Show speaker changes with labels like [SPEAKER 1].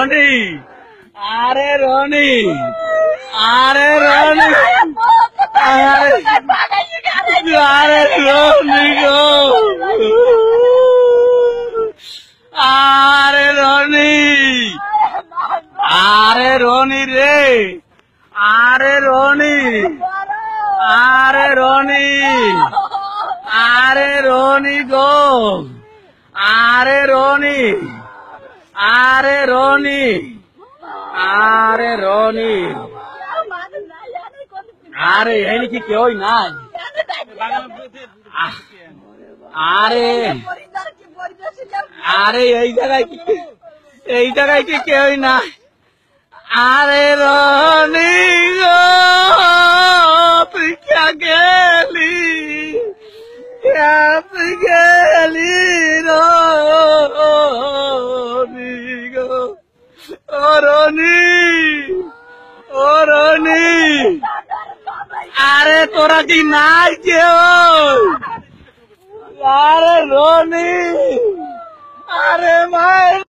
[SPEAKER 1] রনি, আরে রনি, আরে রনি, আরে রনি গো, আরে রনি, আরে রনি রে, আরে রনি, আরে রনি, আরে রনি গো, আরে রনি, আরে রনি, আরে রনি, আরে এখানে কি কেউই নাই, আরে আরে এই জায়গায় কি কেউই নাই, আরে রনি গো তুই কে গেলি, তুই গেলি রনি গো, ও রনি, ও রনি, আরে তোরা কি নাই কেউ, আরে রনি, আরে ভাই।